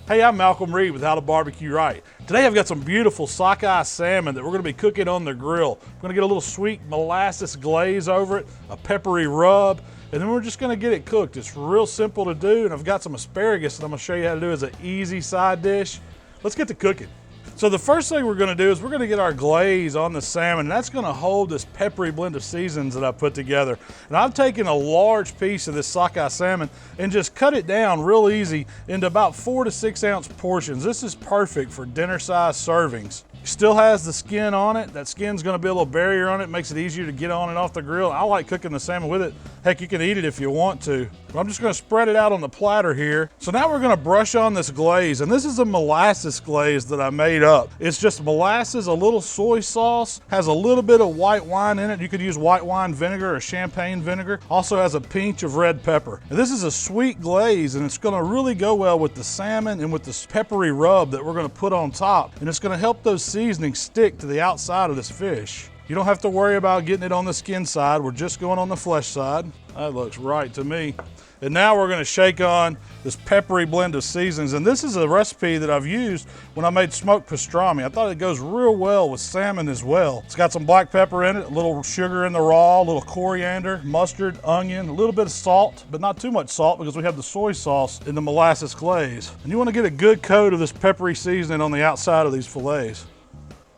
Hey, I'm Malcolm Reed with HowToBBQRight. Today I've got some beautiful sockeye salmon that we're going to be cooking on the grill. We're going to get a little sweet molasses glaze over it, a peppery rub, and then we're just going to get it cooked. It's real simple to do, and I've got some asparagus that I'm going to show you how to do as an easy side dish. Let's get to cooking. So the first thing we're going to do is we're going to get our glaze on the salmon, and that's going to hold this peppery blend of seasons that I put together. And I've taken a large piece of this sockeye salmon and just cut it down real easy into about 4 to 6 ounce portions. This is perfect for dinner size servings. Still has the skin on it. That skin's going to be a little barrier on it, makes it easier to get on and off the grill. I like cooking the salmon with it. Heck, you can eat it if you want to. But I'm just going to spread it out on the platter here. So now we're going to brush on this glaze, and this is a molasses glaze that I made up. It's just molasses, a little soy sauce, has a little bit of white wine in it. You could use white wine vinegar or champagne vinegar. Also has a pinch of red pepper. And this is a sweet glaze, and it's going to really go well with the salmon and with this peppery rub that we're going to put on top. And it's going to help those seasoning stick to the outside of this fish. You don't have to worry about getting it on the skin side. We're just going on the flesh side. That looks right to me. And now we're going to shake on this peppery blend of seasonings. And this is a recipe that I've used when I made smoked pastrami. I thought it goes real well with salmon as well. It's got some black pepper in it, a little sugar in the raw, a little coriander, mustard, onion, a little bit of salt, but not too much salt because we have the soy sauce in the molasses glaze. And you want to get a good coat of this peppery seasoning on the outside of these fillets.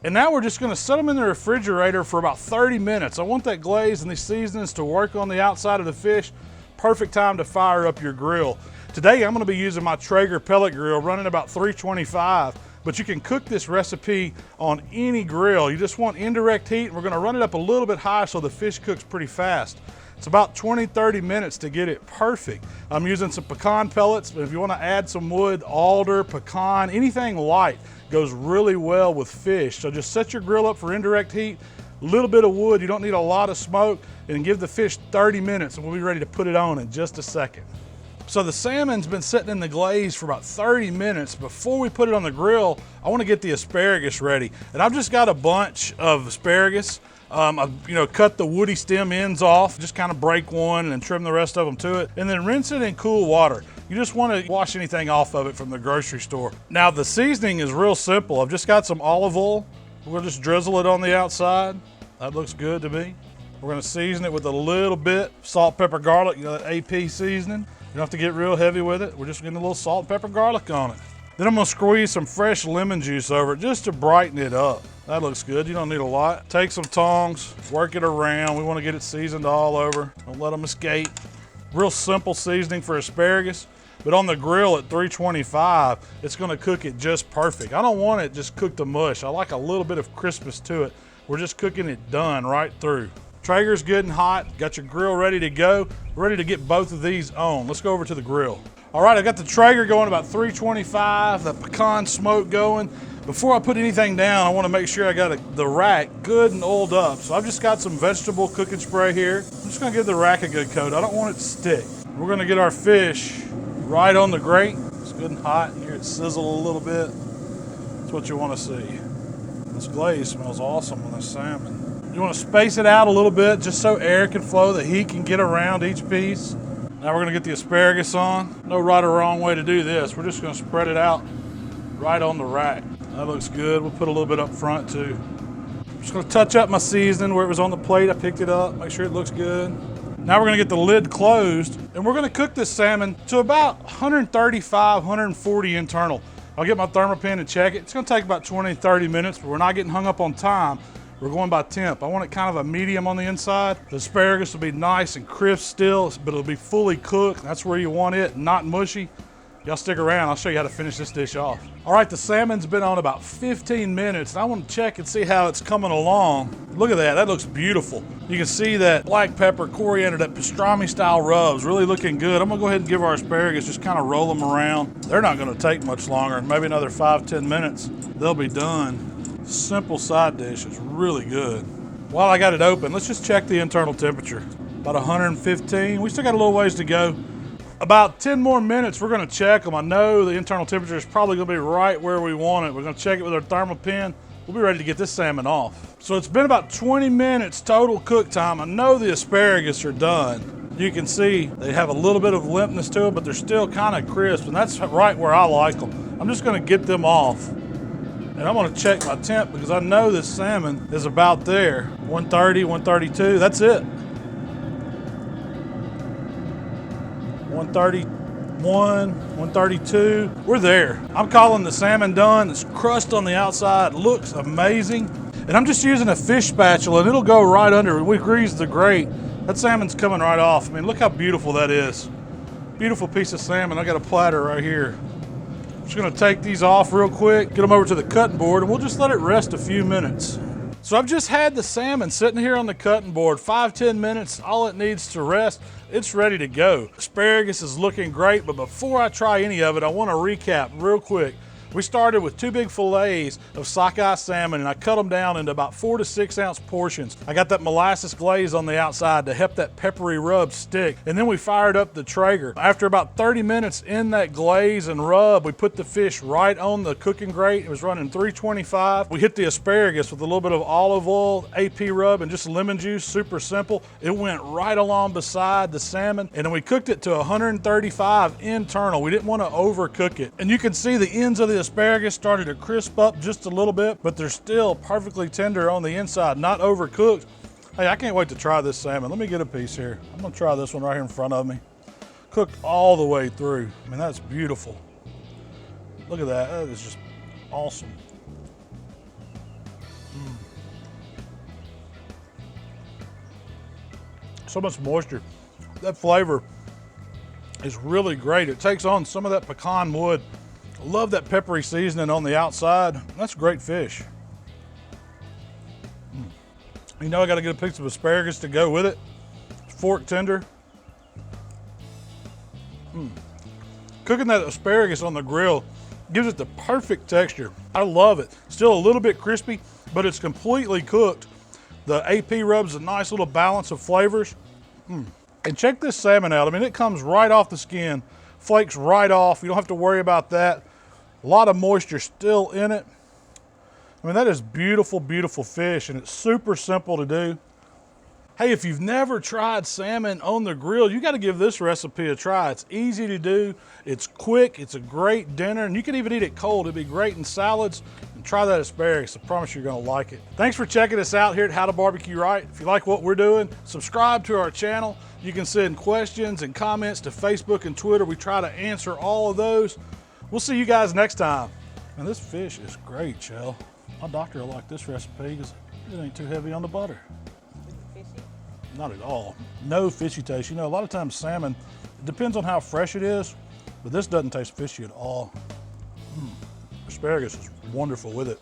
And now we're just going to set them in the refrigerator for about 30 minutes. I want that glaze and these seasonings to work on the outside of the fish. Perfect time to fire up your grill. Today I'm going to be using my Traeger pellet grill running about 325, but you can cook this recipe on any grill. You just want indirect heat, and we're going to run it up a little bit high so the fish cooks pretty fast. It's about 20-30 minutes to get it perfect. I'm using some pecan pellets, but if you want to add some wood, alder, pecan, anything light goes really well with fish. So just set your grill up for indirect heat, a little bit of wood, you don't need a lot of smoke, and give the fish 30 minutes and we'll be ready to put it on in just a second. So the salmon's been sitting in the glaze for about 30 minutes. Before we put it on the grill, I want to get the asparagus ready. And I've just got a bunch of asparagus. I've cut the woody stem ends off, just kind of break one and then trim the rest of them to it, and then rinse it in cool water. You just want to wash anything off of it from the grocery store. Now the seasoning is real simple. I've just got some olive oil. We'll just drizzle it on the outside. That looks good to me. We're going to season it with a little bit salt, pepper, garlic, that AP seasoning. You don't have to get real heavy with it. We're just getting a little salt, pepper, garlic on it. Then I'm going to squeeze some fresh lemon juice over it just to brighten it up. That looks good. You don't need a lot. Take some tongs, work it around. We want to get it seasoned all over. Don't let them escape. Real simple seasoning for asparagus, but on the grill at 325, it's going to cook it just perfect. I don't want it just cooked to mush. I like a little bit of crispness to it. We're just cooking it done right through. Traeger's good and hot. Got your grill ready to go. Ready to get both of these on. Let's go over to the grill. All right, I got the Traeger going about 325, the pecan smoke going. Before I put anything down, I want to make sure I got the rack good and oiled up. So I've just got some vegetable cooking spray here. I'm just going to give the rack a good coat. I don't want it to stick. We're going to get our fish right on the grate. It's good and hot. You hear it sizzle a little bit. That's what you want to see. This glaze smells awesome on this salmon. You want to space it out a little bit just so air can flow, the heat can get around each piece. Now we're going to get the asparagus on. No right or wrong way to do this. We're just going to spread it out right on the rack. That looks good. We'll put a little bit up front too. I'm just going to touch up my seasoning where it was on the plate. I picked it up, make sure it looks good. Now we're going to get the lid closed, and we're going to cook this salmon to about 135, 140 internal. I'll get my thermopan and check it. It's going to take about 20, 30 minutes, but we're not getting hung up on time. We're going by temp. I want it kind of a medium on the inside. The asparagus will be nice and crisp still, but it'll be fully cooked. That's where you want it, not mushy. Y'all stick around, I'll show you how to finish this dish off. All right, the salmon's been on about 15 minutes, and I want to check and see how it's coming along. Look at that, that looks beautiful. You can see that black pepper, coriander, that pastrami style rubs, really looking good. I'm gonna go ahead and give our asparagus, just kind of roll them around. They're not gonna take much longer, maybe another 5-10 minutes. They'll be done. Simple side dish, it's really good. While I got it open, let's just check the internal temperature. About 115, we still got a little ways to go. About 10 more minutes, we're gonna check them. I know the internal temperature is probably gonna be right where we want it. We're gonna check it with our thermal pen. We'll be ready to get this salmon off. So it's been about 20 minutes total cook time. I know the asparagus are done. You can see they have a little bit of limpness to them, but they're still kind of crisp, and that's right where I like them. I'm just gonna get them off. And I'm gonna check my temp because I know this salmon is about there. 130, 132, that's it. 131, 132, we're there. I'm calling the salmon done. It's crust on the outside, looks amazing. And I'm just using a fish spatula and it'll go right under. When we grease the grate, that salmon's coming right off. I mean, look how beautiful that is. Beautiful piece of salmon. I got a platter right here. Just gonna take these off real quick, get them over to the cutting board, and we'll just let it rest a few minutes. So I've just had the salmon sitting here on the cutting board, 5-10 minutes, all it needs to rest. It's ready to go. Asparagus is looking great, but before I try any of it, I wanna recap real quick. We started with 2 big fillets of sockeye salmon, and I cut them down into about 4 to 6 ounce portions. I got that molasses glaze on the outside to help that peppery rub stick. And then we fired up the Traeger. After about 30 minutes in that glaze and rub, we put the fish right on the cooking grate. It was running 325. We hit the asparagus with a little bit of olive oil, AP rub, and just lemon juice, super simple. It went right along beside the salmon, and then we cooked it to 135 internal. We didn't want to overcook it. And you can see the ends of the asparagus started to crisp up just a little bit, but they're still perfectly tender on the inside, not overcooked. Hey, I can't wait to try this salmon. Let me get a piece here. I'm gonna try this one right here in front of me. Cooked all the way through. I mean, that's beautiful. Look at that, that is just awesome. So much moisture. That flavor is really great. It takes on some of that pecan wood. I love that peppery seasoning on the outside. That's great fish. You know, I gotta get a piece of asparagus to go with it. It's fork tender. Cooking that asparagus on the grill gives it the perfect texture. I love it. Still a little bit crispy, but it's completely cooked. The AP rub's a nice little balance of flavors. And check this salmon out. I mean, it comes right off the skin, flakes right off. You don't have to worry about that. A lot of moisture still in it. I mean, that is beautiful, beautiful fish, and it's super simple to do. Hey, if you've never tried salmon on the grill, you got to give this recipe a try. It's easy to do, it's quick, it's a great dinner, and you can even eat it cold. It'd be great in salads. And try that asparagus. I promise you're going to like it. Thanks for checking us out here at HowToBBQRight. If you like what we're doing, subscribe to our channel. You can send questions and comments to Facebook and Twitter. We try to answer all of those. We'll see you guys next time. And this fish is great, Shell. My doctor will like this recipe because it ain't too heavy on the butter. Is it fishy? Not at all. No fishy taste. You know, a lot of times salmon, it depends on how fresh it is, but this doesn't taste fishy at all. Asparagus is wonderful with it.